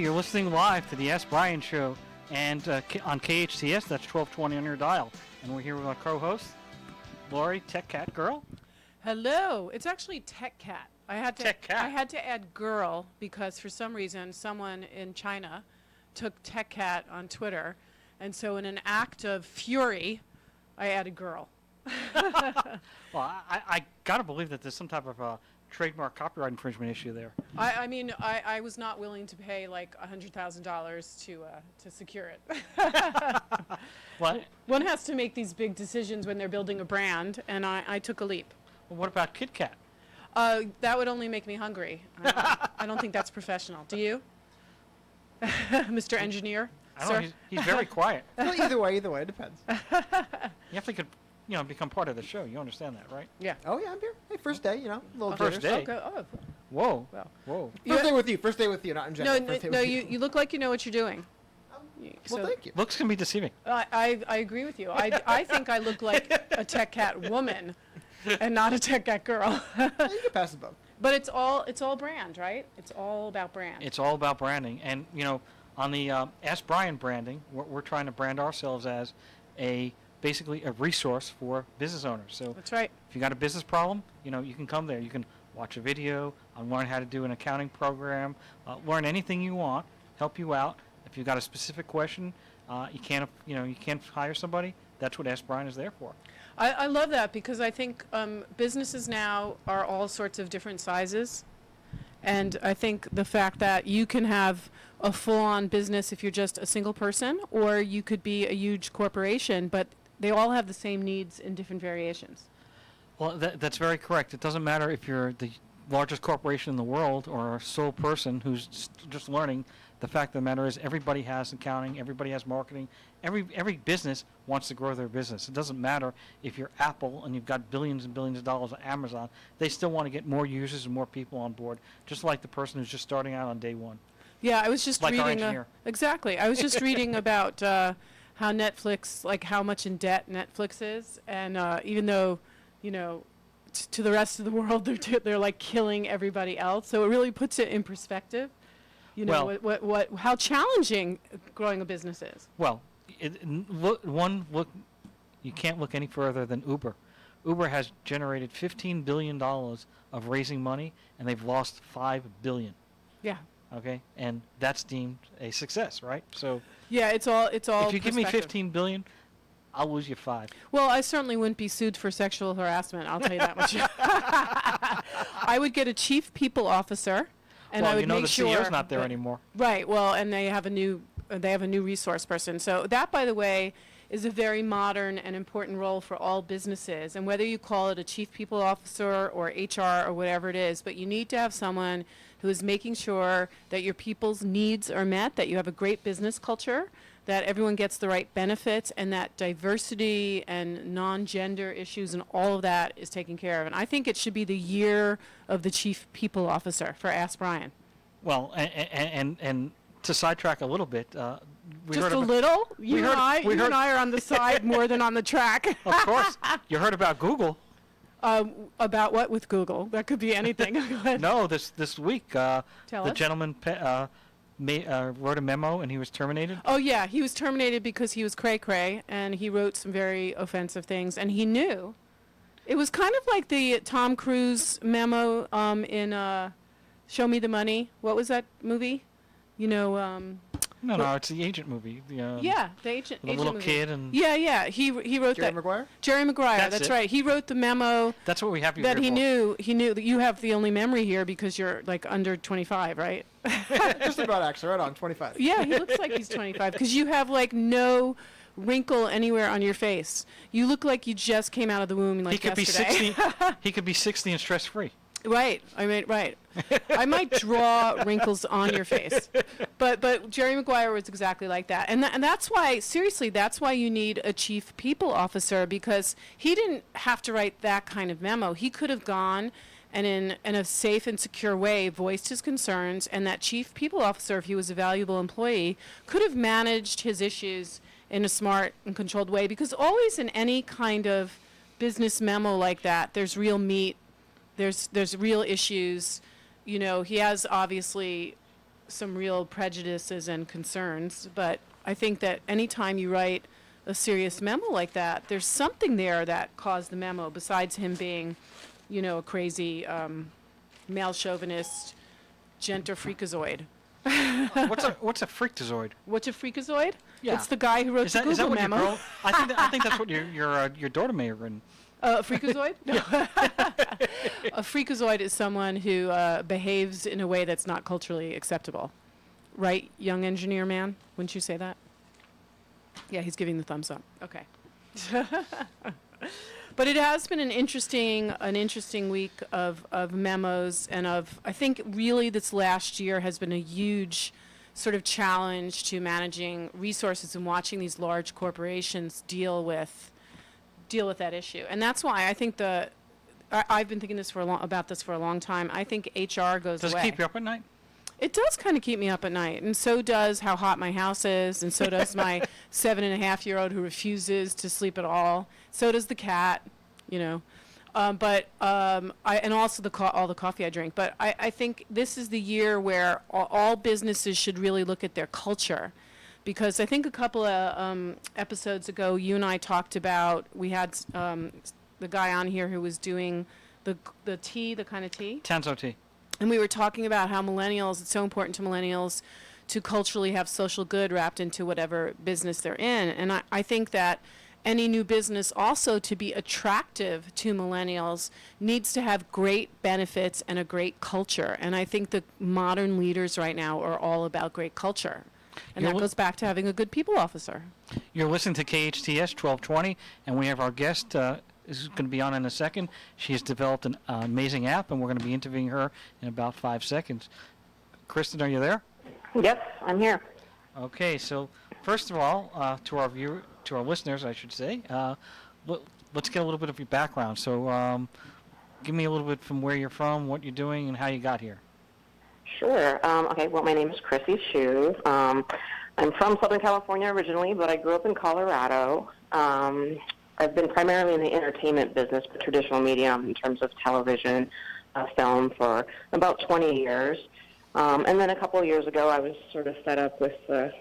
You're listening live to the Ask Brien show, and on KHTS, that's 1220 on your dial. And we're here with our co-host, Lori, Tech Cat Girl. Hello. It's actually Tech Cat. Tech Cat. I had to add girl because for some reason someone in China took Tech Cat on Twitter, and so in an act of fury, I added girl. Well, I gotta believe that there's some type of trademark copyright infringement issue there. I mean, I was not willing to pay like $100,000 to secure it. What? One has to make these big decisions when they're building a brand, and I took a leap. Well, what about Kit Kat? That would only make me hungry. I don't think that's professional. Do you, Mr. Engineer? I don't know. He's very quiet. Well, either way, it depends. You have to become part of the show. You understand that, right? Yeah. Oh, yeah, I'm here. Hey, first day, a little First jitters. day. Okay. Oh. Whoa. Well. Whoa. First day with you. First day with you, not in general. No, you look like you know what you're doing. Well, thank you. Looks can be deceiving. I agree with you. I think I look like a Tech Cat woman and not a Tech Cat girl. You can pass the boat. But it's all brand, right? It's all about brand. It's all about branding. And, on the Ask Brien branding, we're trying to brand ourselves as basically a resource for business owners. So That's right. if you got a business problem, you can come there. You can watch a video, learn how to do an accounting program, learn anything you want, help you out. If you've got a specific question, you can't hire somebody. That's what Ask Brien is there for. I love that because I think businesses now are all sorts of different sizes. And I think the fact that you can have a full-on business if you're just a single person, or you could be a huge corporation, but they all have the same needs in different variations. Well, that's very correct. It doesn't matter if you're the largest corporation in the world or a sole person who's just learning. The fact of the matter is everybody has accounting, everybody has marketing. Every business wants to grow their business. It doesn't matter if you're Apple and you've got billions and billions of dollars on Amazon. They still want to get more users and more people on board, just like the person who's just starting out on day one. Yeah, I was just Like our reading. engineer. Exactly. I was just reading about how Netflix, like how much in debt Netflix is, and even though, to the rest of the world, they're like killing everybody else. So it really puts it in perspective. How challenging growing a business is. Well, you can't look any further than Uber. Uber has generated $15 billion of raising money, and they've lost $5 billion. Yeah. Okay, and that's deemed a success, right? So yeah, it's all. If you give me $15 billion, I'll lose you $5. Well, I certainly wouldn't be sued for sexual harassment. I'll tell you that much. I would get a chief people officer, and I would make sure. The CEO's not there anymore. Right. Well, and they have a new resource person. So that, by the way, is a very modern and important role for all businesses. And whether you call it a chief people officer or HR or whatever it is, but you need to have someone who is making sure that your people's needs are met, that you have a great business culture, that everyone gets the right benefits, and that diversity and non-gender issues and all of that is taken care of. And I think it should be the year of the chief people officer for Ask Brien. Well, and to sidetrack a little bit, Just a little? You and I are on the side more than on the track. Of course. You heard about Google. About what with Google? That could be anything. No, this week, the us. gentleman wrote a memo and he was terminated. Oh, yeah. He was terminated because he was cray-cray, and he wrote some very offensive things, and he knew. It was kind of like the Tom Cruise memo in Show Me the Money. What was that movie? No, it's the Agent movie. Yeah, the agent. The little movie. kid and. Yeah. He wrote Jerry that. Maguire? Jerry Maguire. That's right. He wrote the memo. That's what we have you that here he for. knew that you have the only memory here because you're like under 25, right? Just about, actually, right on 25. Yeah, he looks like he's 25 because you have like no wrinkle anywhere on your face. You look like you just came out of the womb like yesterday. He could be 60 and stress free. Right. Right. I might draw wrinkles on your face. But Jerry Maguire was exactly like that. And that's why, seriously, that's why you need a chief people officer, because he didn't have to write that kind of memo. He could have gone and in a safe and secure way voiced his concerns, and that chief people officer, if he was a valuable employee, could have managed his issues in a smart and controlled way, because always in any kind of business memo like that, there's real meat. There's real issues. He has obviously some real prejudices and concerns, but I think that anytime you write a serious memo like that, there's something there that caused the memo besides him being, a crazy male chauvinist, gender freakazoid. What's a freakazoid? What's a freakazoid? Yeah. It's the guy who wrote the Google what memo. Your girl, I think that's what your daughter may have written. A freakazoid? No. A freakazoid is someone who behaves in a way that's not culturally acceptable. Right, young engineer man? Wouldn't you say that? Yeah, he's giving the thumbs up. Okay. But it has been an interesting week of memos and I think really this last year has been a huge sort of challenge to managing resources and watching these large corporations deal with that issue. And that's why I think I've been thinking about this for a long time. I think HR goes away. Does it keep you up at night? It does kind of keep me up at night, and so does how hot my house is, and so does my 7.5-year-old who refuses to sleep at all. So does the cat, and also all the coffee I drink. But I think this is the year where all businesses should really look at their culture, because I think a couple of episodes ago, you and I talked about, we had the guy on here who was doing the tea, the kind of tea. Tanzo tea. And we were talking about how it's so important to millennials to culturally have social good wrapped into whatever business they're in. And I think that any new business also, to be attractive to millennials, needs to have great benefits and a great culture. And I think the modern leaders right now are all about great culture. And that goes back to having a good people officer. You're listening to KHTS 1220, and we have our guest is going to be on in a second. She has developed an amazing app, and we're going to be interviewing her in about 5 seconds. Kristen, are you there? Yes, I'm here. Okay, so first of all, to our listeners, I should say, let's get a little bit of your background. So give me a little bit from where you're from, what you're doing, and how you got here. Sure. Okay, well, my name is Chrissy Shoe. I'm from Southern California originally, but I grew up in Colorado. I've been primarily in the entertainment business, the traditional medium in terms of television, film for about 20 years. And then a couple of years ago, I was sort of fed up with the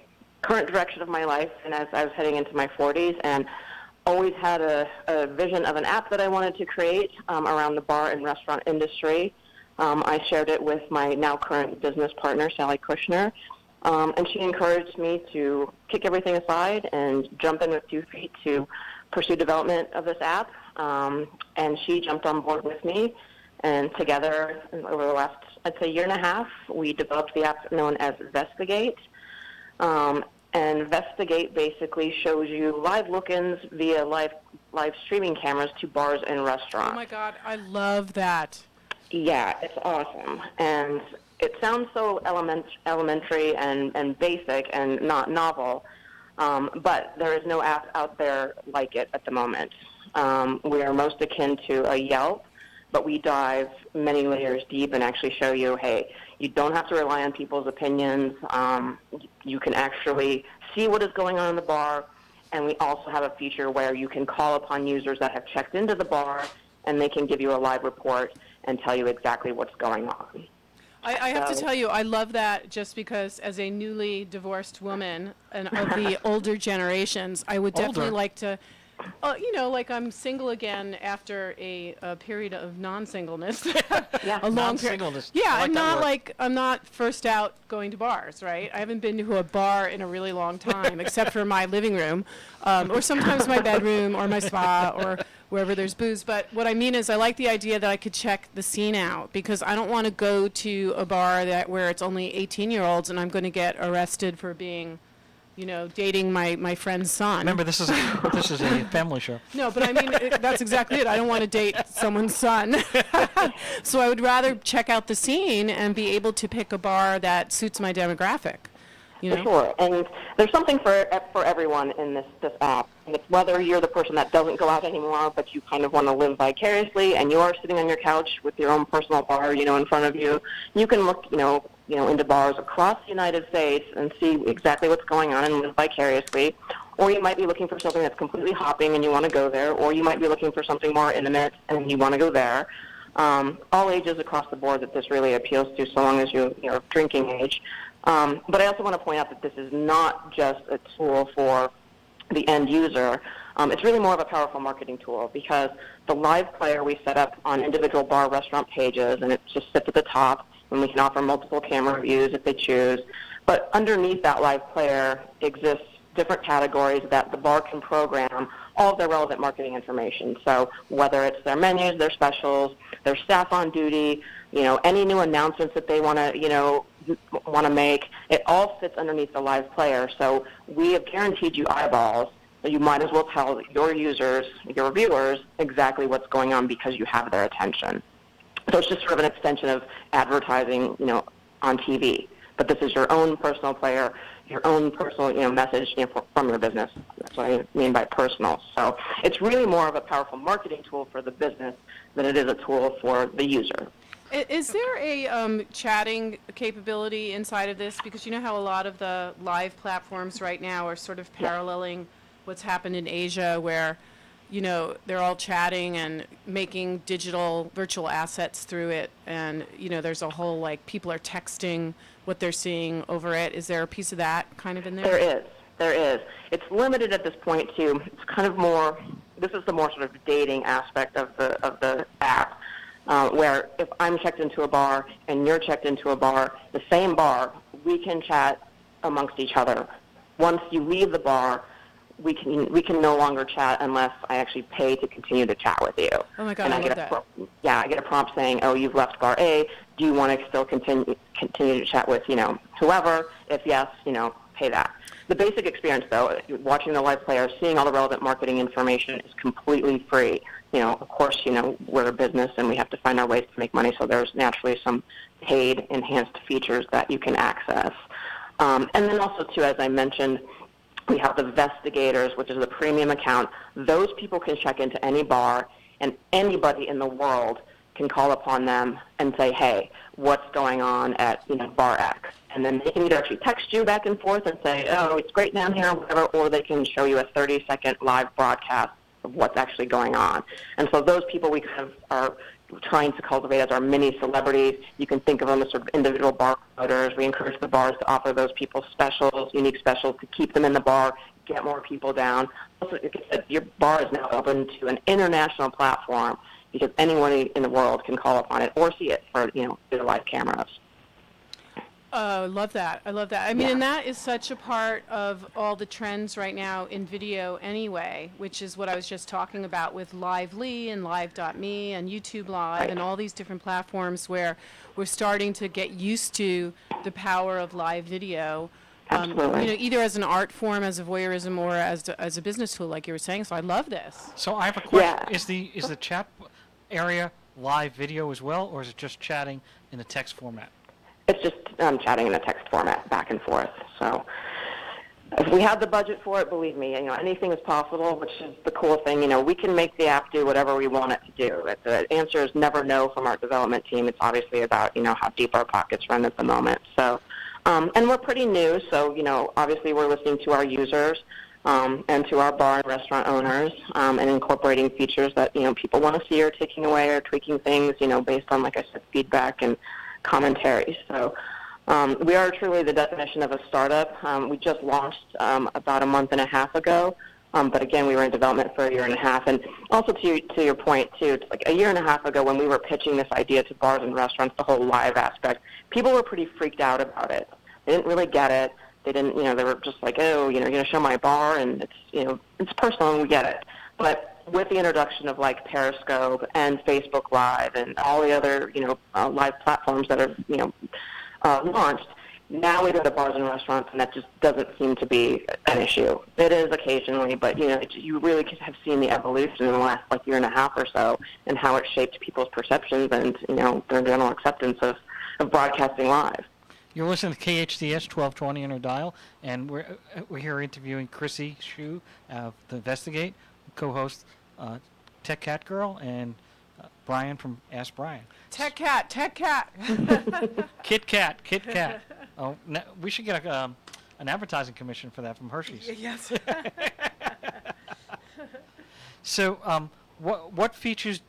current direction of my life, and as I was heading into my 40s, and always had a vision of an app that I wanted to create around the bar and restaurant industry. I shared it with my now current business partner, Sally Kushner, and she encouraged me to kick everything aside and jump in with 2 feet to pursue development of this app, and she jumped on board with me, and together over the last, I'd say, year and a half, we developed the app known as Vestigate. And Vestigate basically shows you live look-ins via live streaming cameras to bars and restaurants. Oh my God, I love that. Yeah, it's awesome, and it sounds so elementary and basic and not novel. But there is no app out there like it at the moment. We are most akin to a Yelp, but we dive many layers deep and actually show you, hey, you don't have to rely on people's opinions. You can actually see what is going on in the bar, and we also have a feature where you can call upon users that have checked into the bar, and they can give you a live report and tell you exactly what's going on. I have to tell you, I love that just because as a newly divorced woman and of the older generations, I would definitely like to, like I'm single again after a period of non-singleness. Yeah, a long period. Non-singleness. Yeah, I I'm not first out going to bars, right? I haven't been to a bar in a really long time, except for my living room, or sometimes my bedroom or my spa or wherever there's booze. But what I mean is I like the idea that I could check the scene out, because I don't want to go to a bar where it's only 18-year-olds and I'm going to get arrested for being, dating my friend's son. Remember, this is a family show. No, but I mean, that's exactly it. I don't want to date someone's son. So I would rather check out the scene and be able to pick a bar that suits my demographic. For sure, and there's something for everyone in this app. And it's whether you're the person that doesn't go out anymore, but you kind of want to live vicariously, and you are sitting on your couch with your own personal bar, in front of you. You can look, into bars across the United States and see exactly what's going on and live vicariously. Or you might be looking for something that's completely hopping and you want to go there. Or you might be looking for something more intimate and you want to go there. All ages across the board that this really appeals to, so long as you're of drinking age. But I also want to point out that this is not just a tool for the end user. It's really more of a powerful marketing tool because the live player we set up on individual bar restaurant pages, and it just sits at the top, and we can offer multiple camera views if they choose. But underneath that live player exists different categories that the bar can program all of their relevant marketing information. So whether it's their menus, their specials, their staff on duty, any new announcements that they want to make, it all sits underneath the live player. So we have guaranteed you eyeballs, so you might as well tell your users, your viewers, exactly what's going on because you have their attention. So it's just sort of an extension of advertising, on TV. But this is your own personal player, your own personal, message from your business. That's what I mean by personal. So it's really more of a powerful marketing tool for the business than it is a tool for the user. Is there a chatting capability inside of this? Because you know how a lot of the live platforms right now are sort of paralleling what's happened in Asia where, they're all chatting and making digital virtual assets through it. And, there's a whole, people are texting what they're seeing over it. Is there a piece of that kind of in there? There is. It's limited at this point to, it's kind of more, this is the more sort of dating aspect of the app. Where if I'm checked into a bar and you're checked into a bar, the same bar, we can chat amongst each other. Once you leave the bar, we can no longer chat unless I actually pay to continue to chat with you. Oh my God, and I love that. I get a prompt saying, "Oh, you've left bar A. Do you want to still continue to chat with whoever? If yes, pay that." The basic experience, though, watching the live player, seeing all the relevant marketing information is completely free. Of course, we're a business and we have to find our ways to make money, so there's naturally some paid enhanced features that you can access. And then also, too, as I mentioned, we have the Vestigators, which is the premium account. Those people can check into any bar, and anybody in the world can call upon them and say, "Hey, what's going on at bar X?" And then they can either actually text you back and forth and say, "Oh, it's great down here," or whatever, or they can show you a 30-second live broadcast of what's actually going on. And so those people we kind of are trying to cultivate as our mini celebrities. You can think of them as sort of individual bar promoters. We encourage the bars to offer those people specials, unique specials, to keep them in the bar, get more people down. Also, like I said, your bar is now open to an international platform because anyone in the world can call upon it or see it for their live cameras. I love that. I mean, and that is such a part of all the trends right now in video anyway, which is what I was just talking about with Lively and Live.me and YouTube Live and all these different platforms where we're starting to get used to the power of live video. Absolutely. Either as an art form, as a voyeurism, or as a business tool, like you were saying. So I love this. So I have a question. Yeah. Is the chat area live video as well, or is it just chatting in the text format? It's just chatting in a text format back and forth. So if we have the budget for it, believe me, anything is possible, which is the cool thing. We can make the app do whatever we want it to do. The answer is never no from our development team. It's obviously about, how deep our pockets run at the moment. So, and we're pretty new, so, obviously we're listening to our users and to our bar and restaurant owners and incorporating features that, people want to see or taking away or tweaking things, based on, like I said, feedback and commentary. So we are truly the definition of a startup. We just launched about a month and a half ago, but again, we were in development for a year and a half. And also to your point, too, it's like a year and a half ago when we were pitching this idea to bars and restaurants, the whole live aspect, people were pretty freaked out about it. They didn't really get it. They didn't, they were just like, "Oh, you're going to show my bar, and it's, it's personal, and we get it." But with the introduction of Periscope and Facebook Live and all the other, live platforms that are, launched, now we go to bars and restaurants, and that just doesn't seem to be an issue. It is occasionally, but, you really have seen the evolution in the last, year and a half or so and how it shaped people's perceptions and, their general acceptance of broadcasting live. You're listening to KHTS 1220 on our dial, and we're here interviewing Chrissy Shu of The Investigate, co-host Tech Cat Girl, and Brien from Ask Brien. Tech Cat. Kit Kat. Oh, we should get an advertising commission for that from Hershey's. Yes. So, what features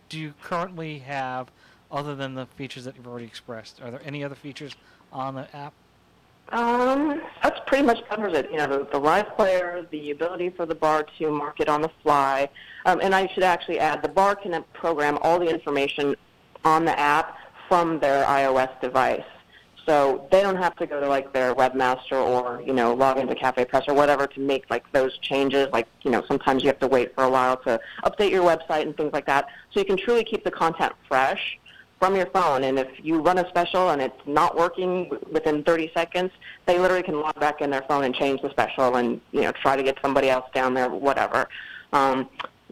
do you currently have other than the features that you've already expressed? Are there any other features on the app? That's pretty much covers it. The live player, the ability for the bar to market on the fly, and I should actually add, the bar can program all the information on the app from their iOS device. So they don't have to go to like their webmaster or, log into Cafe Press or whatever to make like those changes. Like, sometimes you have to wait for a while to update your website and things like that. So you can truly keep the content fresh from your phone. And if you run a special and it's not working within 30 seconds, they literally can log back in their phone and change the special and, try to get somebody else down there, whatever.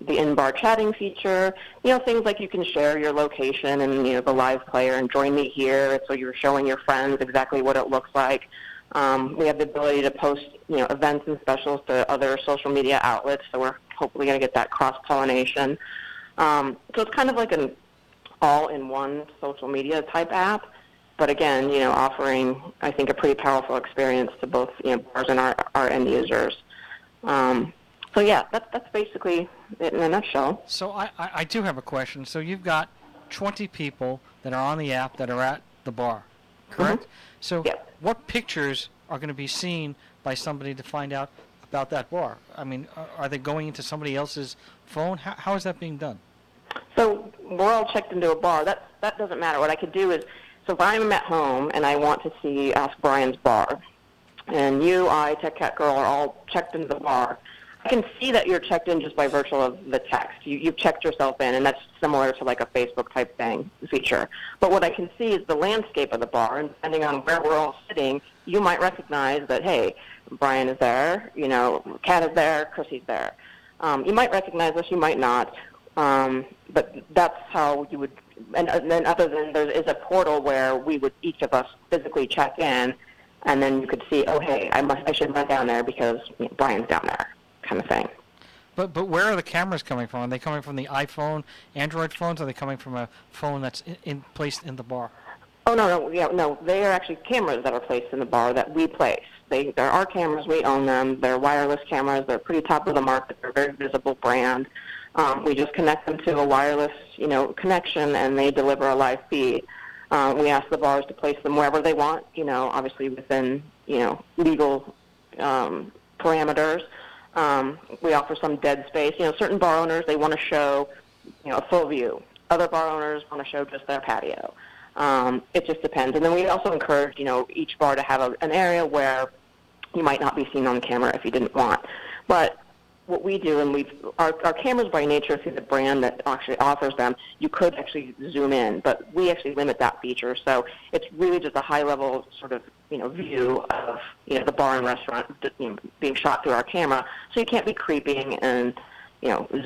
The in-bar chatting feature, things like you can share your location and, the live player and join me here, so you're showing your friends exactly what it looks like. We have the ability to post, events and specials to other social media outlets, so we're hopefully going to get that cross-pollination. So it's kind of like an all-in-one social media type app, but again, offering, I think, a pretty powerful experience to both, bars and our end users. So yeah, that's basically it in a nutshell. So I do have a question. So you've got 20 people that are on the app that are at the bar, correct? Mm-hmm. So what pictures are going to be seen by somebody to find out about that bar? I mean, are they going into somebody else's phone? How is that being done? So we're all checked into a bar. That doesn't matter. What I could do is, so if I'm at home and I want to see Ask Brian's bar, and you, I, Tech Cat Girl are all checked into the bar, I can see that you're checked in just by virtue of the text. You've checked yourself in, and that's similar to like a Facebook type thing feature. But what I can see is the landscape of the bar, and depending on where we're all sitting, you might recognize that, hey, Brien is there, Kat is there, Chrissy's there. You might recognize us, you might not, but that's how you would. And then other than there is a portal where we would each of us physically check in, and then you could see, oh, hey, I should run down there because Brian's down there. Kind of thing. But where are the cameras coming from? Are they coming from the iPhone, Android phones? Or are they coming from a phone that's placed in the bar? Oh, no. They are actually cameras that are placed in the bar that we place. They're our cameras. We own them. They're wireless cameras. They're pretty top of the market. They're a very visible brand. We just connect them to a wireless, connection, and they deliver a live feed. We ask the bars to place them wherever they want, obviously within, legal parameters. We offer some dead space. Certain bar owners, they want to show, a full view. Other bar owners want to show just their patio. It just depends. And then we also encourage, each bar to have an area where you might not be seen on camera if you didn't want. But what we do, and our cameras by nature, through the brand that actually offers them, you could actually zoom in, but we actually limit that feature. So it's really just a high-level sort of, view of, the bar and restaurant being shot through our camera. So you can't be creeping and,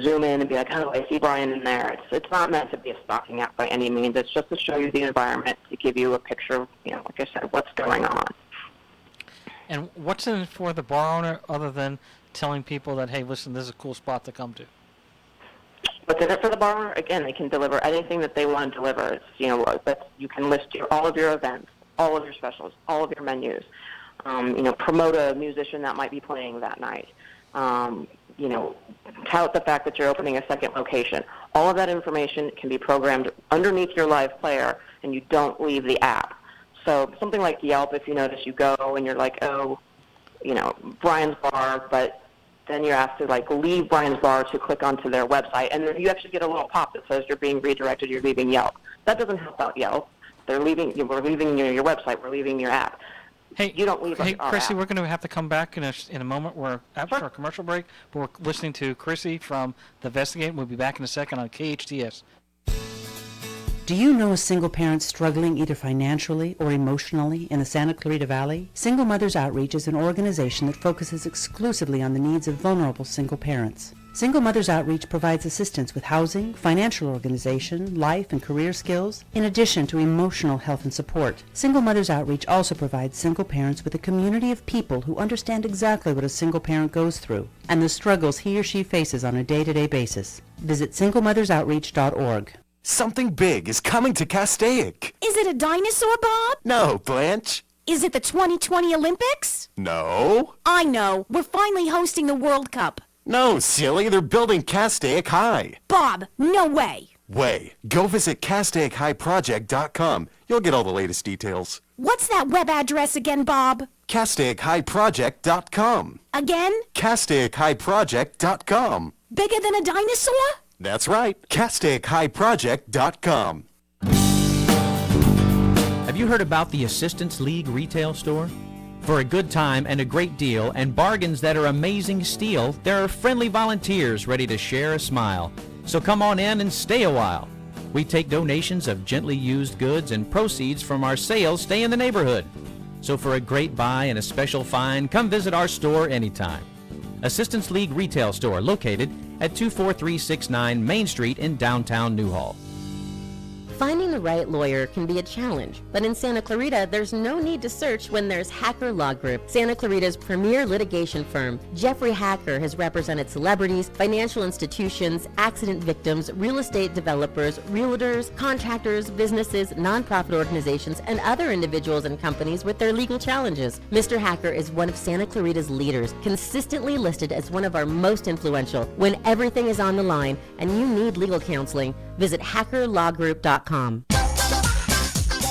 zoom in and be like, oh, I see Brien in there. It's not meant to be a stalking app by any means. It's just to show you the environment, to give you a picture of, like I said, what's going on. And what's in it for the bar owner other than telling people that, hey, listen, this is a cool spot to come to? What's in it for the bar owner? Again, they can deliver anything that they want to deliver. It's, you can list all of your events, all of your specials, all of your menus. Promote a musician that might be playing that night. Tout the fact that you're opening a second location. All of that information can be programmed underneath your live player, and you don't leave the app. So something like Yelp, if you notice, you go and you're like, oh, Brian's bar, but then you're asked to leave Brian's bar to click onto their website, and then you actually get a little pop that says you're being redirected, you're leaving Yelp. That doesn't help out Yelp. We're leaving your website, we're leaving your app. Hey, you don't leave Hey, our Chrissy, app. we're going to have to come back in a moment. We're after our commercial break, but we're listening to Chrissy from The Investigate. We'll be back in a second on KHTS. Do you know a single parent struggling either financially or emotionally in the Santa Clarita Valley? Single Mothers Outreach is an organization that focuses exclusively on the needs of vulnerable single parents. Single Mothers Outreach provides assistance with housing, financial organization, life and career skills, in addition to emotional health and support. Single Mothers Outreach also provides single parents with a community of people who understand exactly what a single parent goes through and the struggles he or she faces on a day-to-day basis. Visit singlemothersoutreach.org. Something big is coming to Castaic. Is it a dinosaur, Bob? No, Blanche. Is it the 2020 Olympics? No. I know. We're finally hosting the World Cup. No, silly. They're building Castaic High. Bob, no way. Way. Go visit CastaicHighProject.com. You'll get all the latest details. What's that web address again, Bob? CastaicHighProject.com. Again? CastaicHighProject.com. Bigger than a dinosaur? That's right. CastaicHighProject.com. Have you heard about the Assistance League retail store? For a good time and a great deal and bargains that are amazing steal, there are friendly volunteers ready to share a smile. So come on in and stay a while. We take donations of gently used goods and proceeds from our sales stay in the neighborhood. So for a great buy and a special find, come visit our store anytime. Assistance League retail store located at 24369 Main Street in downtown Newhall. Finding the right lawyer can be a challenge, but in Santa Clarita, there's no need to search when there's Hacker Law Group, Santa Clarita's premier litigation firm. Jeffrey Hacker has represented celebrities, financial institutions, accident victims, real estate developers, realtors, contractors, businesses, nonprofit organizations, and other individuals and companies with their legal challenges. Mr. Hacker is one of Santa Clarita's leaders, consistently listed as one of our most influential. When everything is on the line and you need legal counseling, visit hackerlawgroup.com.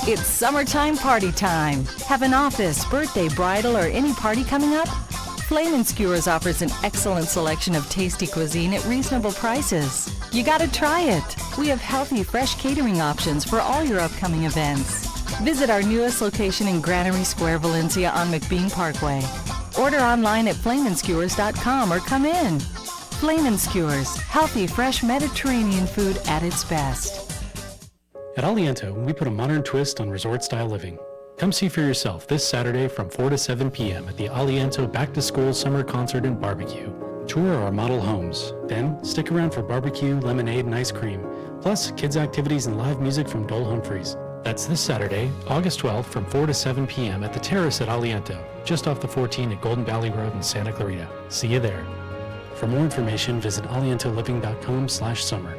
It's summertime party time. Have an office, birthday, bridal, or any party coming up? Flame & Skewers offers an excellent selection of tasty cuisine at reasonable prices. You gotta try it. We have healthy, fresh catering options for all your upcoming events. Visit our newest location in Granary Square, Valencia on McBean Parkway. Order online at flameandskewers.com or come in. Flame & Skewers, healthy, fresh Mediterranean food at its best. At Aliento, we put a modern twist on resort-style living. Come see for yourself this Saturday from 4 to 7 p.m. at the Aliento Back to School Summer Concert and Barbecue. Tour our model homes. Then, stick around for barbecue, lemonade, and ice cream, plus kids' activities and live music from Dole Humphreys. That's this Saturday, August 12th from 4 to 7 p.m. at the Terrace at Aliento, just off the 14 at Golden Valley Road in Santa Clarita. See you there. For more information, visit alientoliving.com/summer.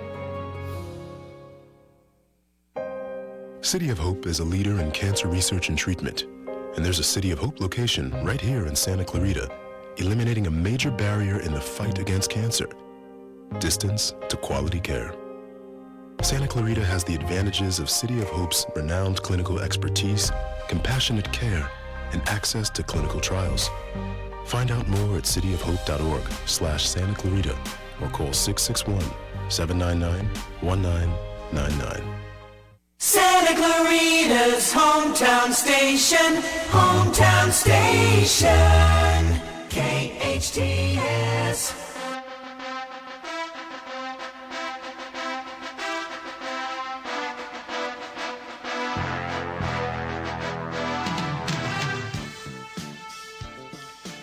City of Hope is a leader in cancer research and treatment, and there's a City of Hope location right here in Santa Clarita, eliminating a major barrier in the fight against cancer: distance to quality care. Santa Clarita has the advantages of City of Hope's renowned clinical expertise, compassionate care, and access to clinical trials. Find out more at cityofhope.org/Santa Clarita or call 661-799-1999. Santa Clarita's hometown station, KHTS.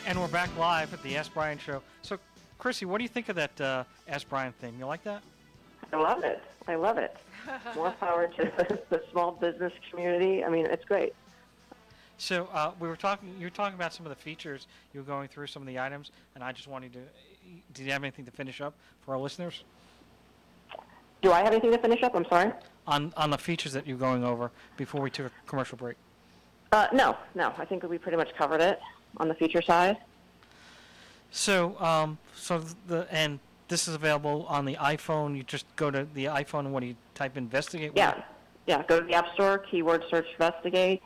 And we're back live at the Ask Brien show. So, Chrissy, what do you think of that Ask Brien theme? You like that? I love it. I love it. More power to the small business community. I mean, it's great. So you were talking about some of the features. You were going through some of the items, and I just wanted to. Did you have anything to finish up for our listeners? Do I have anything to finish up? I'm sorry. On the features that you're going over before we took a commercial break. No. I think we pretty much covered it on the feature side. So this is available on the iPhone. You just go to the iPhone and what do you type investigate? Yeah. Go to the App Store, keyword search investigate,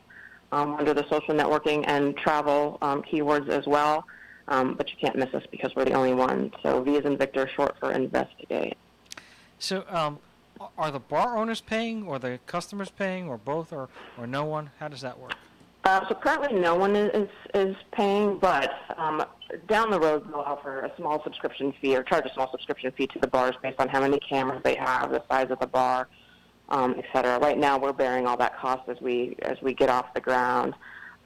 under the social networking and travel keywords as well. But you can't miss us because we're the only one. So V as in Victor, short for investigate. So are the bar owners paying, or the customers paying, or both, or no one? How does that work? So currently no one is paying, but down the road we'll offer a small subscription fee or charge a small subscription fee to the bars based on how many cameras they have, the size of the bar, et cetera. Right now we're bearing all that cost as we get off the ground.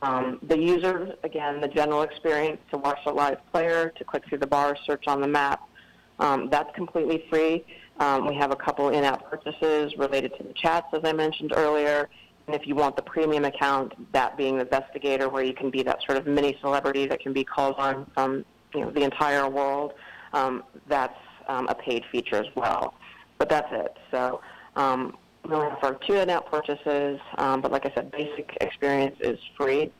The users, again, the general experience to watch the live player, to click through the bar, search on the map, that's completely free. We have a couple in-app purchases related to the chats, as I mentioned earlier. And if you want the premium account, that being the investigator, where you can be that sort of mini celebrity that can be called on from the entire world, that's a paid feature as well. But that's it. So we only offer 2 in-app purchases, but like I said, basic experience is free.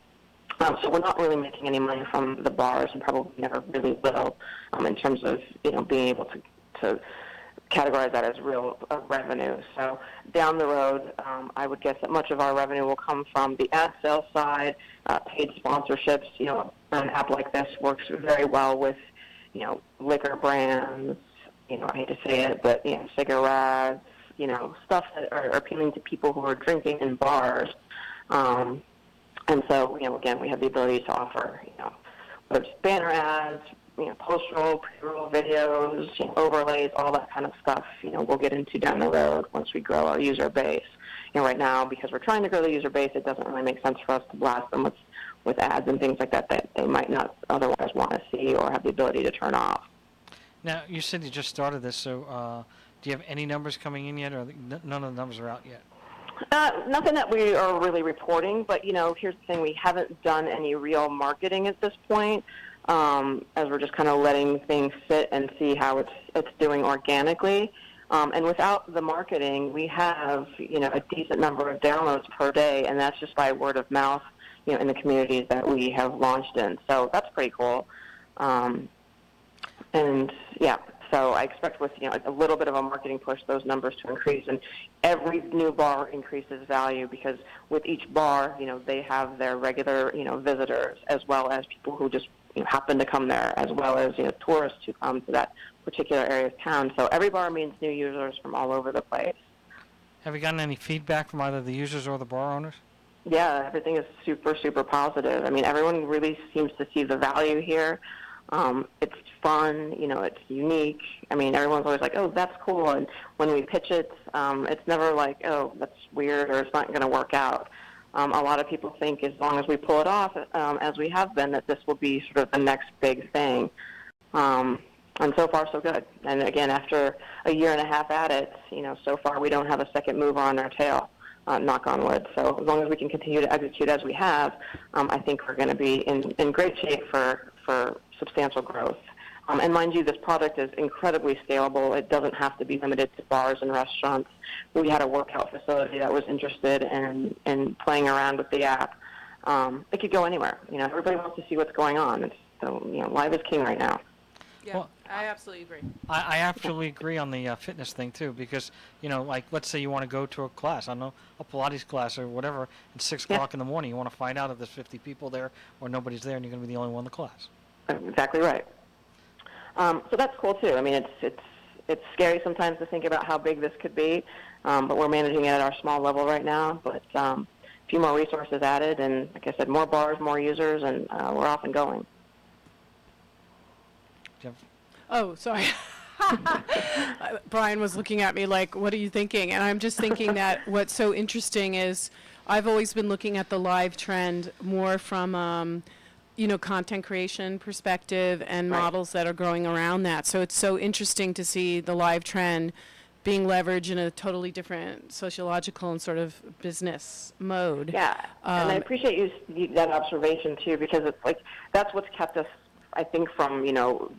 So we're not really making any money from the bars, and probably never really will, in terms of being able to categorize that as real revenue. So down the road, I would guess that much of our revenue will come from the ad sales side, paid sponsorships. An app like this works very well with, liquor brands. I hate to say it, but cigarettes. Stuff that are appealing to people who are drinking in bars. And so, again, we have the ability to offer, whether it's banner ads, post-roll, pre-roll videos, overlays, all that kind of stuff, we'll get into down the road once we grow our user base. Right now, because we're trying to grow the user base, it doesn't really make sense for us to blast them with ads and things like that they might not otherwise want to see or have the ability to turn off. Now, you said you just started this, so do you have any numbers coming in yet, or none of the numbers are out yet? Nothing that we are really reporting, but, here's the thing. We haven't done any real marketing at this point, as we're just kind of letting things sit and see how it's doing organically. And without the marketing, we have, a decent number of downloads per day, and that's just by word of mouth, in the communities that we have launched in. So that's pretty cool. And, yeah. So I expect with a little bit of a marketing push, those numbers to increase, and every new bar increases value because with each bar, they have their regular visitors as well as people who just happen to come there, as well as tourists who come to that particular area of town. So every bar means new users from all over the place. Have you gotten any feedback from either the users or the bar owners? Yeah, everything is super, super positive. I mean, everyone really seems to see the value here. It's fun, it's unique. I mean, everyone's always like, oh, that's cool. And when we pitch it, it's never like, oh, that's weird or it's not going to work out. A lot of people think as long as we pull it off, as we have been, that this will be sort of the next big thing. And so far, so good. And again, after a year and a half at it, so far we don't have a second mover on our tail, knock on wood. So as long as we can continue to execute as we have, I think we're going to be in great shape for substantial growth. And mind you, this product is incredibly scalable. It doesn't have to be limited to bars and restaurants. We had a workout facility that was interested in playing around with the app. It could go anywhere. Everybody wants to see what's going on. So, live is king right now. Yeah, well, I absolutely agree. I absolutely agree on the fitness thing, too, because, like, let's say you want to go to a class, I don't know, a Pilates class or whatever, at 6 o'clock in the morning. You want to find out if there's 50 people there or nobody's there and you're going to be the only one in the class. Exactly right. So that's cool, too. I mean, it's scary sometimes to think about how big this could be, but we're managing it at our small level right now. But a few more resources added, and like I said, more bars, more users, and we're off and going. Oh, sorry. Brien was looking at me like, what are you thinking? And I'm just thinking that what's so interesting is I've always been looking at the live trend more from content creation perspective and models that are growing around that. So it's so interesting to see the live trend being leveraged in a totally different sociological and sort of business mode. Yeah, and I appreciate that observation too, because it's like that's what's kept us, I think, from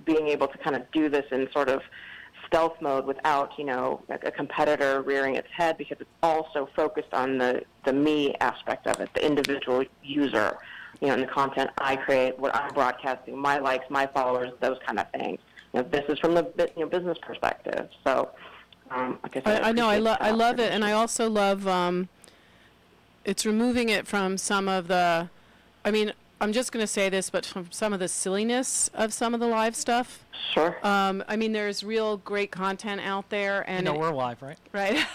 being able to kind of do this in sort of stealth mode without a competitor rearing its head, because it's also focused on the me aspect of it, the individual user. And the content I create, what I'm broadcasting, my likes, my followers, those kind of things. This is from the business perspective. So, like I said, I know, I love it, and I also love it's removing it from some of the. I mean, I'm just going to say this, but from some of the silliness of some of the live stuff. Sure. I mean, there's real great content out there, and we're live, right? Right,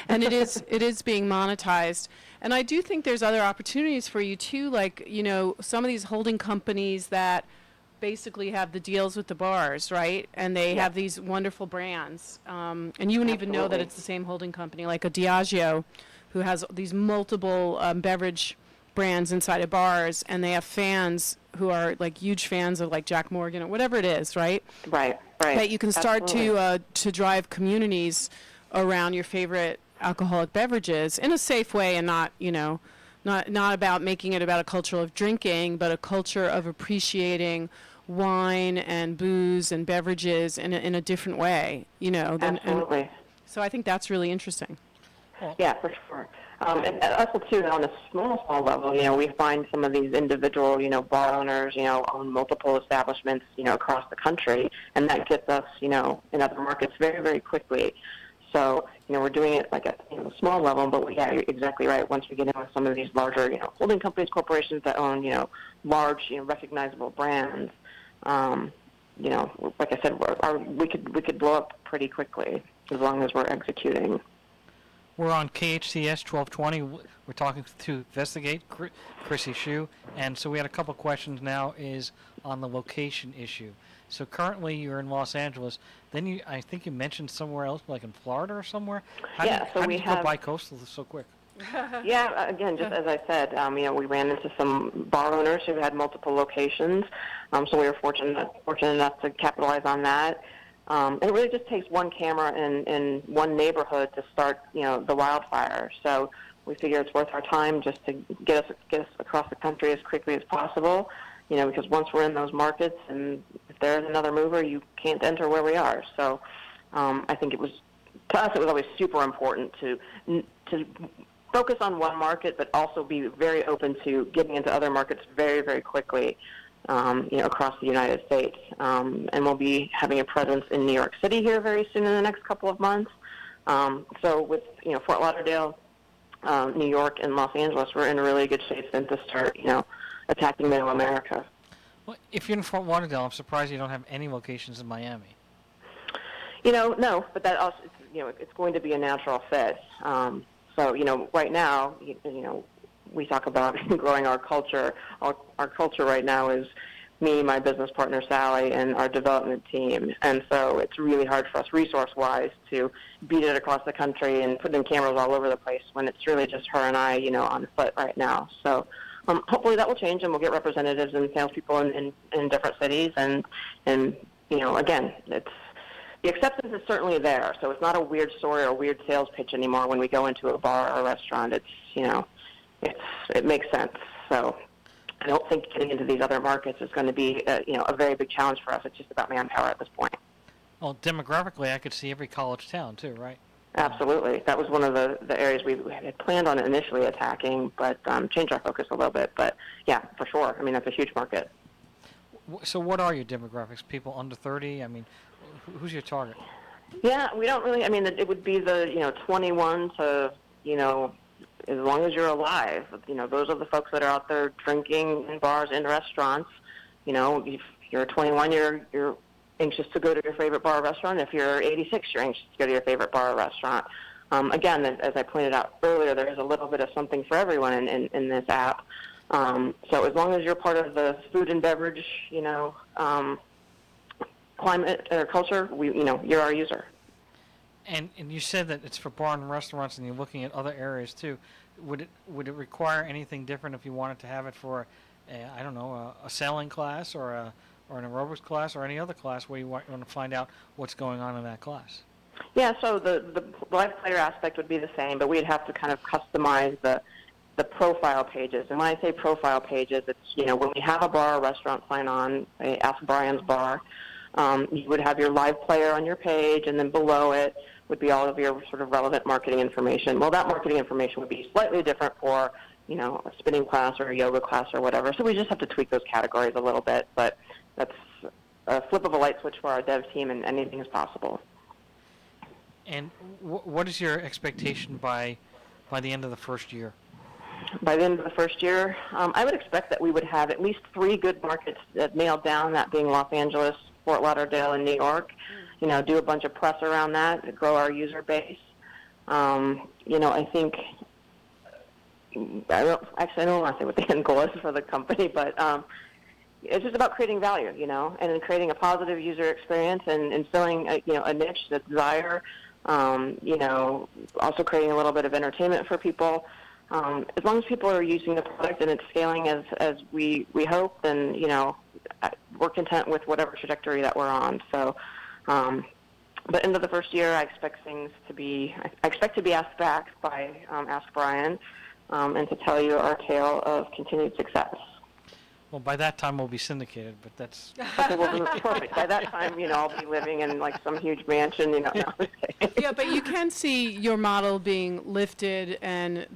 and it is being monetized. And I do think there's other opportunities for you too, like some of these holding companies that basically have the deals with the bars, right? And they have these wonderful brands, and you wouldn't even know that it's the same holding company, like a Diageo, who has these multiple beverage brands inside of bars, and they have fans who are like huge fans of like Jack Morgan or whatever it is, right? Right. That you can start to drive communities around your favorite alcoholic beverages in a safe way, and not about making it about a culture of drinking, but a culture of appreciating wine and booze and beverages in a different way, Absolutely. So I think that's really interesting. Yeah, for sure. And also, too, on a small level, we find some of these individual, bar owners, own multiple establishments, across the country, and that gets us, in other markets very, very quickly. So, we're doing it like at a small level, but yeah, you're exactly right. Once we get in with some of these larger, holding companies, corporations that own, large, recognizable brands, like I said, we could blow up pretty quickly as long as we're executing. We're on KHTS 1220. We're talking to Investigate, Chrissy Hsu, and so we had a couple questions now is on the location issue. So currently you're in Los Angeles. Then I think you mentioned somewhere else, like in Florida or somewhere. How did you go bi-coastal so quick? Yeah, again, just as I said, we ran into some bar owners who had multiple locations, so we were fortunate enough to capitalize on that. And it really just takes one camera in one neighborhood to start, the wildfire. So we figure it's worth our time just to get us across the country as quickly as possible, because once we're in those markets and if there's another mover, you can't enter where we are. So I think to us, it was always super important to focus on one market, but also be very open to getting into other markets very, very quickly. Across the United States. And we'll be having a presence in New York City here very soon in the next couple of months. So with, Fort Lauderdale, New York, and Los Angeles, we're in a really good shape then to start, attacking Middle America. Well, if you're in Fort Lauderdale, I'm surprised you don't have any locations in Miami. No, but that also, it's going to be a natural fit. So, right now, we talk about growing our culture. Our culture right now is me, my business partner Sally, and our development team. And so it's really hard for us resource-wise to beat it across the country and put in cameras all over the place when it's really just her and I, on foot right now. So hopefully that will change and we'll get representatives and salespeople in different cities. And again, the acceptance is certainly there. So it's not a weird story or a weird sales pitch anymore when we go into a bar or a restaurant. It makes sense. So I don't think getting into these other markets is going to be a very big challenge for us. It's just about manpower at this point. Well, demographically, I could see every college town too, right? Absolutely. That was one of the areas we had planned on initially attacking, but changed our focus a little bit. But yeah, for sure. I mean, that's a huge market. So what are your demographics? People under 30? I mean, who's your target? Yeah, we don't really. I mean, it would be the 21 to as long as you're alive, those are the folks that are out there drinking in bars and restaurants. If you're 21, you're anxious to go to your favorite bar or restaurant. If you're 86, you're anxious to go to your favorite bar or restaurant. Again, as I pointed out earlier, there is a little bit of something for everyone in this app. So as long as you're part of the food and beverage, climate or culture, you're our user. And you said that it's for bar and restaurants, and you're looking at other areas too. Would it require anything different if you wanted to have it for, a sailing class or an aerobics class or any other class where you want to find out what's going on in that class? Yeah, so the live player aspect would be the same, but we'd have to kind of customize the profile pages. And when I say profile pages, it's when we have a bar or restaurant sign on, say Ask Brien's Bar, you would have your live player on your page, and then below it would be all of your sort of relevant marketing information. Well, that marketing information would be slightly different for, a spinning class or a yoga class or whatever. So we just have to tweak those categories a little bit, but that's a flip of a light switch for our dev team, and anything is possible. And what is your expectation by the end of the first year? By the end of the first year, I would expect that we would have at least 3 good markets nailed down, that being Los Angeles, Fort Lauderdale, and New York. Do a bunch of press around that to grow our user base. I think, I don't want to say what the end goal is for the company, but it's just about creating value, and then creating a positive user experience and filling, a niche, a desire, also creating a little bit of entertainment for people. As long as people are using the product and it's scaling as we hope, then, we're content with whatever trajectory that we're on. So, but end of the first year, I expect to be asked back by Ask Brien, and to tell you our tale of continued success. Well, by that time we'll be syndicated, but that's... Okay, well, that's perfect. By that time, I'll be living in like some huge mansion, No, I'm just kidding. Yeah, but you can see your model being lifted and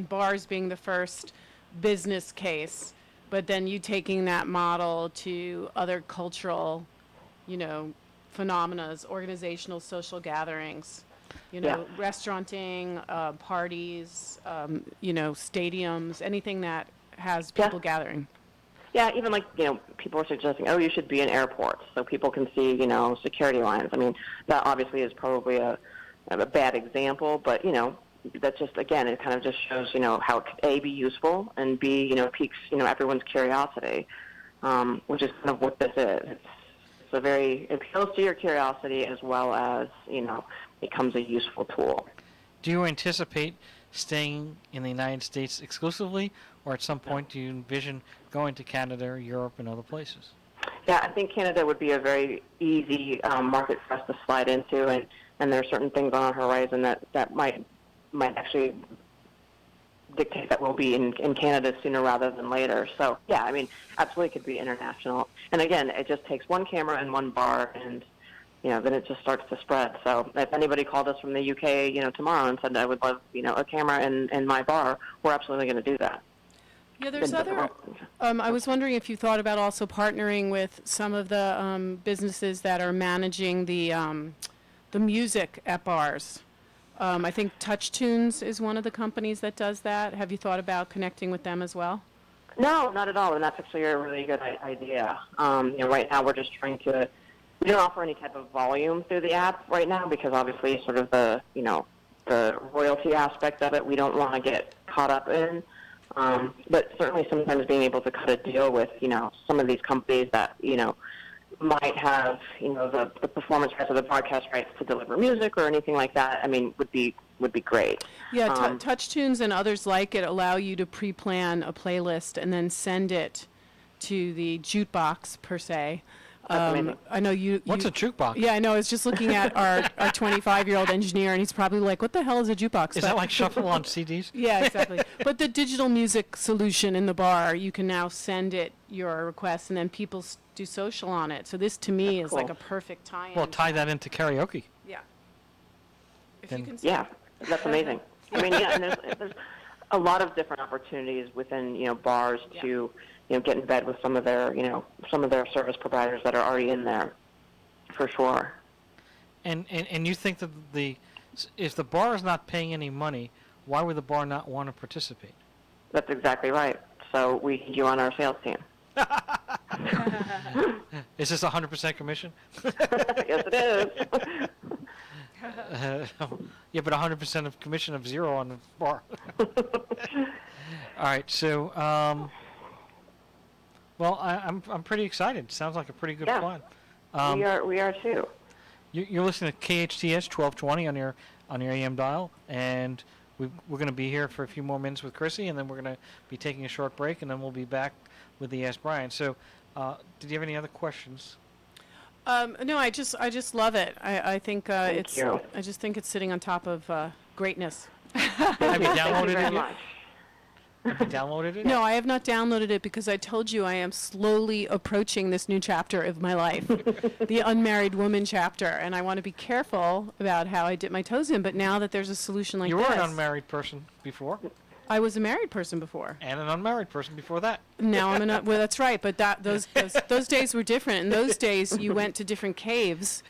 bars being the first business case, but then you taking that model to other cultural, phenomena, organizational, social gatherings, restauranting, parties, stadiums, anything that has people gathering. Yeah, even like, people are suggesting, you should be in airports so people can see, security lines. I mean, that obviously is probably a bad example, but, that just, again, it kind of just shows, how it could, A, be useful, and B, piques, everyone's curiosity, which is kind of what this is. It appeals to your curiosity as well as, becomes a useful tool. Do you anticipate staying in the United States exclusively, or at some point do you envision going to Canada or Europe and other places? Yeah, I think Canada would be a very easy market for us to slide into, and there are certain things on our horizon that might actually dictate that we'll be in Canada sooner rather than later. So, yeah, I mean, absolutely could be international. And again, it just takes one camera and one bar, and then it just starts to spread. So if anybody called us from the UK, tomorrow and said I would love, a camera in my bar, we're absolutely going to do that. Yeah, there's other. I was wondering if you thought about also partnering with some of the businesses that are managing the music at bars. I think Touch Tunes is one of the companies that does that. Have you thought about connecting with them as well? No, not at all, and that's actually a really good idea. Right now we're just trying to. We don't offer any type of volume through the app right now because obviously sort of the royalty aspect of it we don't want to get caught up in. But certainly sometimes being able to cut a deal with, some of these companies that, might have, the performance rights or the broadcast rights to deliver music or anything like that, I mean, would be great. Yeah, Touch Tunes and others like it allow you to pre-plan a playlist and then send it to the jukebox, per se. I know you. What's a jukebox? Yeah, I know. I was just looking at our 25-year-old engineer, and he's probably like, "What the hell is a jukebox?" Is that like shuffle on CDs? Yeah, exactly. But the digital music solution in the bar, you can now send it your request, and then people do social on it. So this, to me, is like a perfect tie-in. Well, tie that into karaoke. Yeah. Yeah, that's amazing. I mean, yeah, and there's a lot of different opportunities within bars to. Get in bed with some of their service providers that are already in there, for sure. And you think that if the bar is not paying any money, why would the bar not want to participate? That's exactly right. So we need you on our sales team. Is this 100% commission? Yes, it is. Yeah, but 100% of commission of zero on the bar. All right, so. Well, I'm pretty excited. Sounds like a pretty good plan. We are too. You're listening to KHTS 1220 on your AM dial, and we're going to be here for a few more minutes with Chrissy, and then we're going to be taking a short break, and then we'll be back with the Ask Brien. So, did you have any other questions? No, I just love it. I think Thank you. I just think it's sitting on top of greatness. Have you downloaded it yet? Much. Have you downloaded it? No, I have not downloaded it because I told you I am slowly approaching this new chapter of my life, the unmarried woman chapter, and I want to be careful about how I dip my toes in. But now that there's a solution like this, you were an unmarried person before. I was a married person before, and an unmarried person before that. Now I'm well, that's right. But those days were different. In those days, you went to different caves,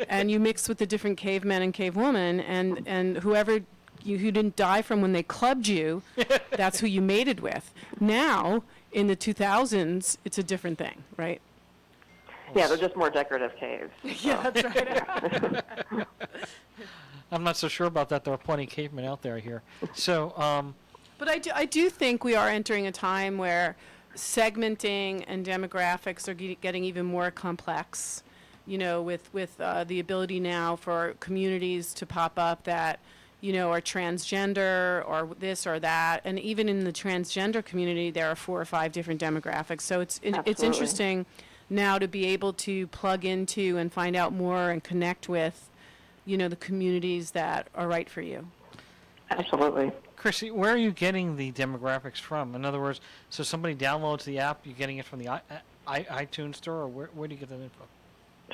and you mixed with the different cavemen and cavewomen, and whoever. Who didn't die from when they clubbed you, that's who you mated with. Now, in the 2000s, it's a different thing, right? Yeah, they're just more decorative caves. Yeah, that's right. I'm not so sure about that. There are plenty of cavemen out there here. So, but I do think we are entering a time where segmenting and demographics are getting even more complex. With the ability now for communities to pop up that are transgender or this or that. And even in the transgender community, there are 4 or 5 different demographics. So it's interesting now to be able to plug into and find out more and connect with, the communities that are right for you. Absolutely. Chrissy, where are you getting the demographics from? In other words, so somebody downloads the app, you're getting it from the iTunes store, or where do you get that info?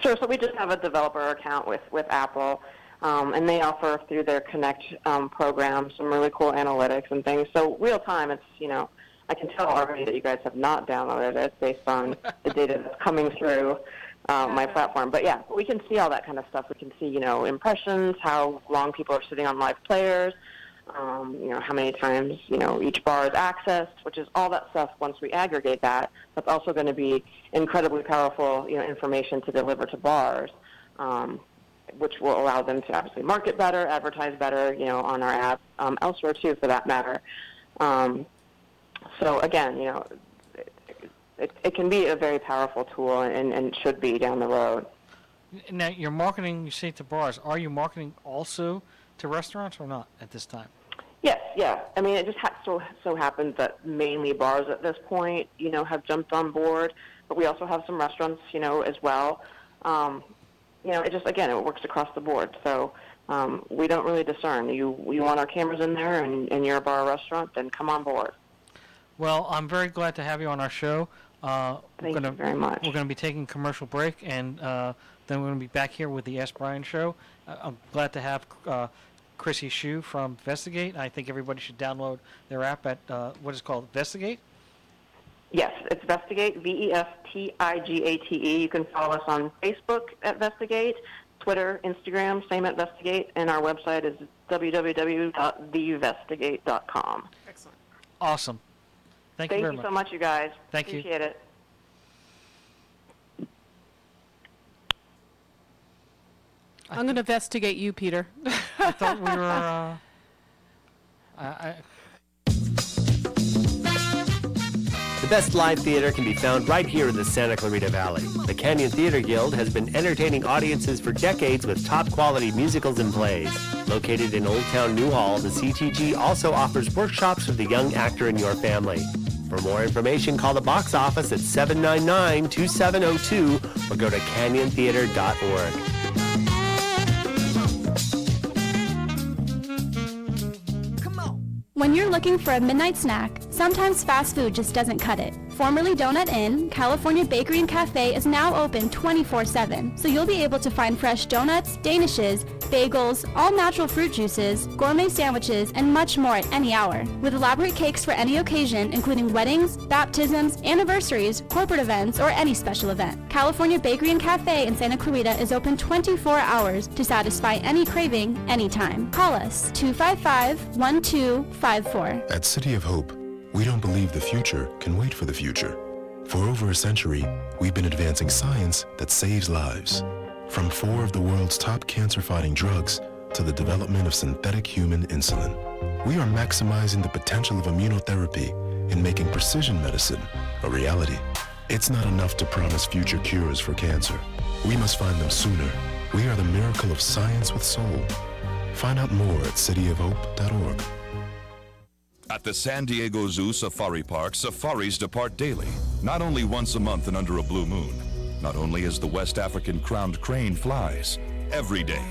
Sure. So we just have a developer account with Apple, and they offer through their Connect program some really cool analytics and things. So real time, it's, I can tell already that you guys have not downloaded it based on the data that's coming through my platform. But yeah, we can see all that kind of stuff. We can see, impressions, how long people are sitting on live players, how many times, each bar is accessed, which is all that stuff. Once we aggregate that, that's also going to be incredibly powerful, information to deliver to bars, which will allow them to obviously market better, advertise better, on our app, elsewhere too, for that matter. So again, it can be a very powerful tool and should be down the road. Now, you're marketing, you say, to bars. Are you marketing also to restaurants or not at this time? Yes, yeah. I mean, it just so happens that mainly bars at this point, have jumped on board, but we also have some restaurants, as well. It just, again, it works across the board. So we don't really discern. You want our cameras in there and you're a bar or restaurant, then come on board. Well, I'm very glad to have you on our show. Thank you very much. We're going to be taking a commercial break, and then we're going to be back here with the Ask Brien show. I'm glad to have Chrissy Hsu from Vestigate. I think everybody should download their app at what is it called, Vestigate? Yes, it's Vestigate, Vestigate. You can follow us on Facebook at Vestigate, Twitter, Instagram, same at Vestigate, and our website is www.thevestigate.com. Excellent. Awesome. Thank you very much. So much, you guys. Thank you. Appreciate it. I'm going to investigate you, Peter. I thought we were... The best live theater can be found right here in the Santa Clarita Valley. The Canyon Theater Guild has been entertaining audiences for decades with top-quality musicals and plays. Located in Old Town Newhall, the CTG also offers workshops for the young actor in your family. For more information, call the box office at 799-2702 or go to canyontheater.org. When you're looking for a midnight snack, sometimes fast food just doesn't cut it. Formerly Donut Inn, California Bakery and Cafe is now open 24/7, so you'll be able to find fresh donuts, danishes, bagels, all natural fruit juices, gourmet sandwiches, and much more at any hour. With elaborate cakes for any occasion, including weddings, baptisms, anniversaries, corporate events, or any special event. California Bakery and Cafe in Santa Clarita is open 24 hours to satisfy any craving, anytime. Call us, 255-1254. At City of Hope, we don't believe the future can wait for the future. For over a century, we've been advancing science that saves lives. From 4 of the world's top cancer-fighting drugs to the development of synthetic human insulin. We are maximizing the potential of immunotherapy and making precision medicine a reality. It's not enough to promise future cures for cancer. We must find them sooner. We are the miracle of science with soul. Find out more at cityofhope.org. At the San Diego Zoo Safari Park, safaris depart daily, not only once a month and under a blue moon. Not only as the West African crowned crane flies, every day,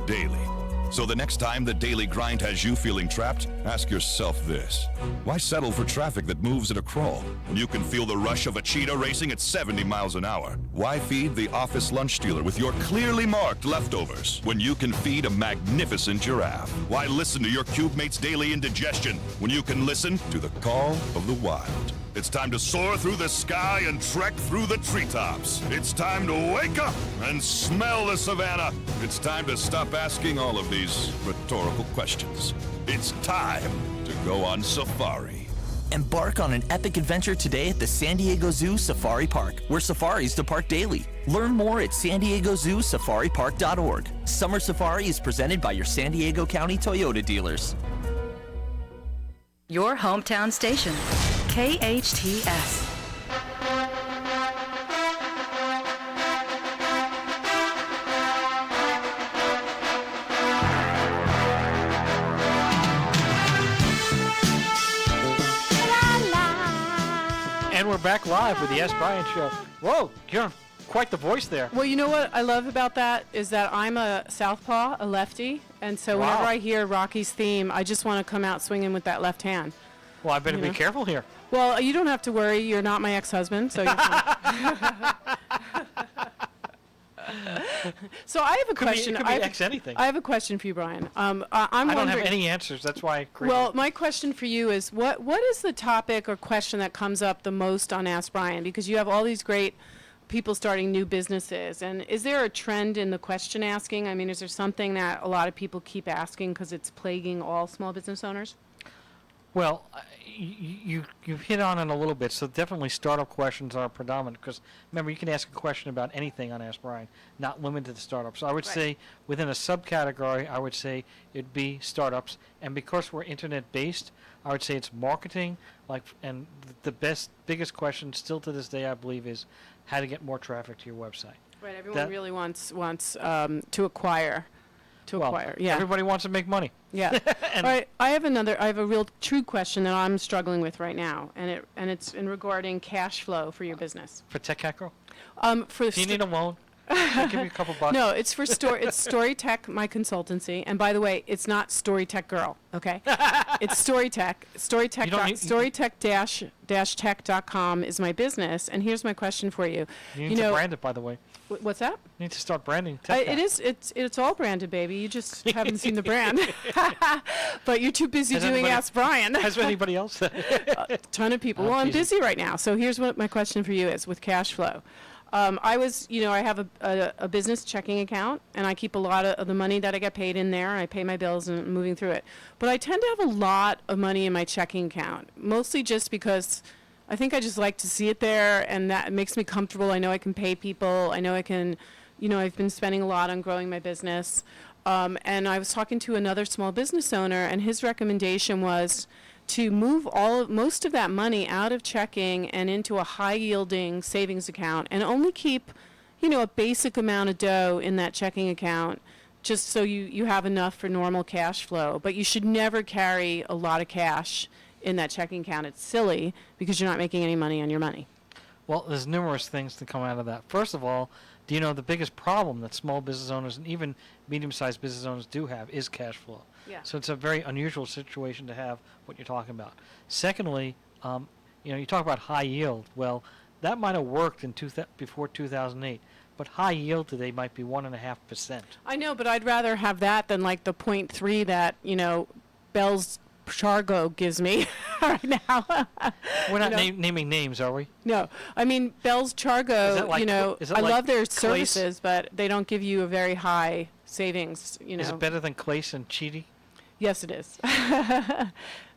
daily. So the next time the daily grind has you feeling trapped, ask yourself this. Why settle for traffic that moves at a crawl when you can feel the rush of a cheetah racing at 70 miles an hour? Why feed the office lunch stealer with your clearly marked leftovers when you can feed a magnificent giraffe? Why listen to your cube mate's daily indigestion when you can listen to the call of the wild? It's time to soar through the sky and trek through the treetops. It's time to wake up and smell the savannah. It's time to stop asking all of these rhetorical questions. It's time to go on safari. Embark on an epic adventure today at the San Diego Zoo Safari Park, where safaris depart daily. Learn more at sandiegozooSafariPark.org. Summer Safari is presented by your San Diego County Toyota dealers. Your hometown station, KHTS. And we're back live with the Ask Brien show. Whoa, quite the voice there. Well, you know what I love about that is that I'm a southpaw, a lefty, and so whenever I hear Rocky's theme, I just want to come out swinging with that left hand. Well, I better be careful here. Well, you don't have to worry. You're not my ex-husband, so you're fine. So I have a question. It could be anything. I have a question for you, Brien. I don't have any answers. That's why I created. Well, my question for you is, what is the topic or question that comes up the most on Ask Brien? Because you have all these great people starting new businesses, and is there a trend in the question asking? I mean, is there something that a lot of people keep asking because it's plaguing all small business owners? Well, you've hit on it a little bit. So definitely startup questions are predominant because remember you can ask a question about anything on Ask Brien, not limited to startups. So I would say within a subcategory, I would say it'd be startups, and because we're internet based, I would say it's marketing. And the biggest question still to this day, I believe, is how to get more traffic to your website. Right. Everyone really wants to acquire. Yeah. Everybody wants to make money. Yeah. All right. I have a real true question that I'm struggling with right now, and it's regarding cash flow for your business. For Tech Hacker? Do you need a loan? I'll give you a couple bucks. No, it's for it's StoryTech, my consultancy, and by the way, it's not StoryTech Girl. Okay, it's StoryTech. StoryTech-tech.com is my business, and here's my question for you. You need to brand it, by the way. What's that? You need to start branding. It's all branded, baby. You just haven't seen the brand. But you're too busy doing Ask Brien. Has anybody else? A ton of people. Well, I'm busy right now. So here's what my question for you is with cash flow. I have a business checking account, and I keep a lot of the money that I get paid in there. I pay my bills and I'm moving through it. But I tend to have a lot of money in my checking account, mostly just because I think I just like to see it there, and that makes me comfortable. I know I can pay people. I know I can, I've been spending a lot on growing my business. And I was talking to another small business owner, and his recommendation was to move most of that money out of checking and into a high-yielding savings account, and only keep, a basic amount of dough in that checking account, just so you have enough for normal cash flow. But you should never carry a lot of cash in that checking account. It's silly because you're not making any money on your money. Well, there's numerous things to come out of that. First of all, do you know the biggest problem that small business owners and even medium-sized business owners do have is cash flow? Yeah. So it's a very unusual situation to have what you're talking about. Secondly, you talk about high yield. Well, that might have worked before 2008, but high yield today might be 1.5%. I know, but I'd rather have that than like the 0.3 that Bell's Chargo gives me right now. We're not naming names, are we? No. I mean, Bell's Chargo, I love their services, but they don't give you a very high savings, Is it better than Clace and Cheedy? Yes, it is.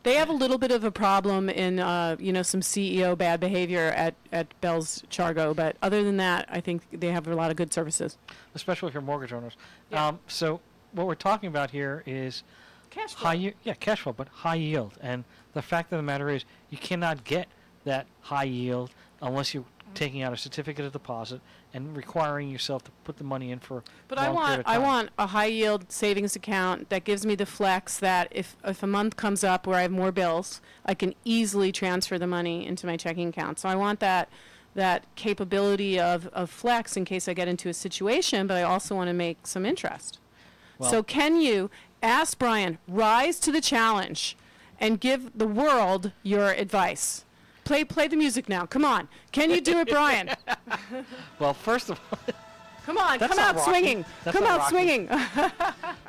They have a little bit of a problem in, some CEO bad behavior at Bell's Chargo, but other than that, I think they have a lot of good services. Especially if you're mortgage owners. Yeah. So what we're talking about here is cash flow. Cash flow, but high yield. And the fact of the matter is you cannot get that high yield unless you're taking out a certificate of deposit and requiring yourself to put the money in for But a long period of time. I want a high yield savings account that gives me the flex that if a month comes up where I have more bills, I can easily transfer the money into my checking account. So I want that capability of flex in case I get into a situation, but I also want to make some interest. Well, so can you ask Brien, rise to the challenge and give the world your advice? Play the music now. Come on. Can you do it, Brien? Well, first of all... Come on. Come out swinging. Come out swinging.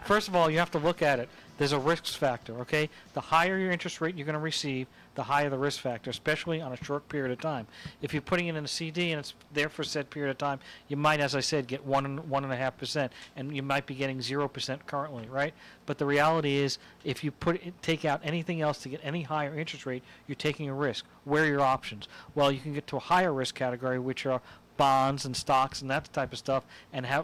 First of all, you have to look at it. There's a risk factor, okay? The higher your interest rate you're going to receive, the higher the risk factor, especially on a short period of time. If you're putting it in a CD and it's there for a set period of time, you might, as I said, get 1.5%, and you might be getting 0% currently, right? But the reality is, if you take out anything else to get any higher interest rate, you're taking a risk. Where are your options? Well, you can get to a higher risk category, which are bonds and stocks and that type of stuff,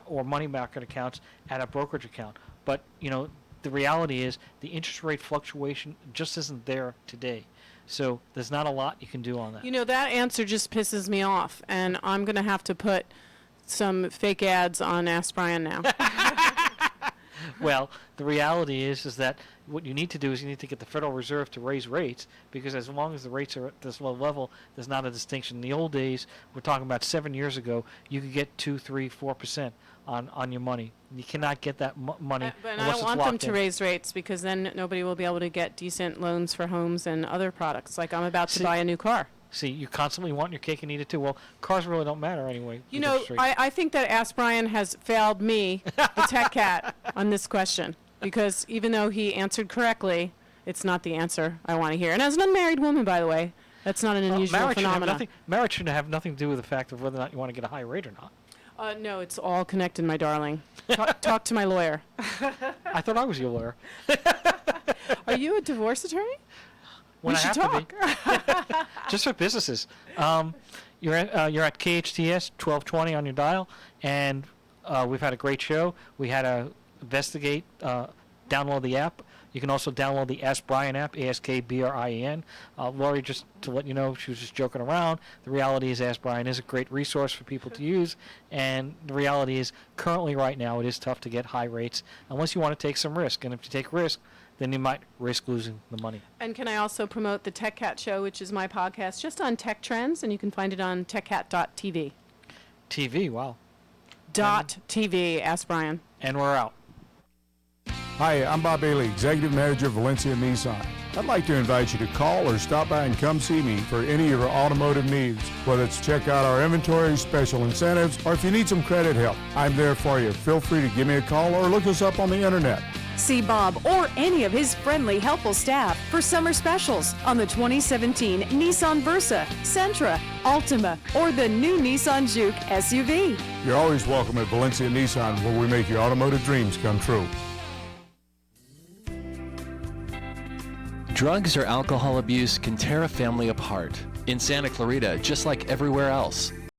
or money market accounts at a brokerage account. But the reality is the interest rate fluctuation just isn't there today. So there's not a lot you can do on that. That answer just pisses me off, and I'm going to have to put some fake ads on Ask Brien now. Well, the reality is that what you need to do is you need to get the Federal Reserve to raise rates, because as long as the rates are at this low level, there's not a distinction. In the old days, we're talking about 7 years ago, you could get 2, 3, 4% on your money. You cannot get that money But I unless don't it's want them locked to in. raise rates, because then nobody will be able to get decent loans for homes and other products. Like I'm about to buy a new car. See, you constantly want your cake and eat it too. Well, cars really don't matter anyway. You with know, interest rates. I think that Ask Brien has failed me, the tech cat, on this question, because even though he answered correctly, it's not the answer I want to hear. And as an unmarried woman, by the way, that's not an unusual phenomenon. Marriage should have nothing to do with the fact of whether or not you want to get a high rate or not. No, it's all connected, my darling. Talk to my lawyer. I thought I was your lawyer. Are you a divorce attorney? When we should to talk. Just for businesses. You're at KHTS 1220 on your dial, and we've had a great show. We had a investigate, download the app. You can also download the Ask Brien app, AskBrien. Lori, just to let you know, she was just joking around. The reality is Ask Brien is a great resource for people to use, and the reality is currently right now it is tough to get high rates unless you want to take some risk. And if you take risk, then you might risk losing the money. And can I also promote the Tech Cat Show, which is my podcast just on tech trends, and you can find it on techcat.tv. TV, wow. .tv, Ask Brien. And we're out. Hi, I'm Bob Bailey, Executive Manager of Valencia Nissan. I'd like to invite you to call or stop by and come see me for any of your automotive needs. Whether it's check out our inventory, special incentives, or if you need some credit help, I'm there for you. Feel free to give me a call or look us up on the internet. See Bob or any of his friendly, helpful staff for summer specials on the 2017 Nissan Versa, Sentra, Altima, or the new Nissan Juke SUV. You're always welcome at Valencia Nissan, where we make your automotive dreams come true. Drugs or alcohol abuse can tear a family apart. In Santa Clarita, just like everywhere else,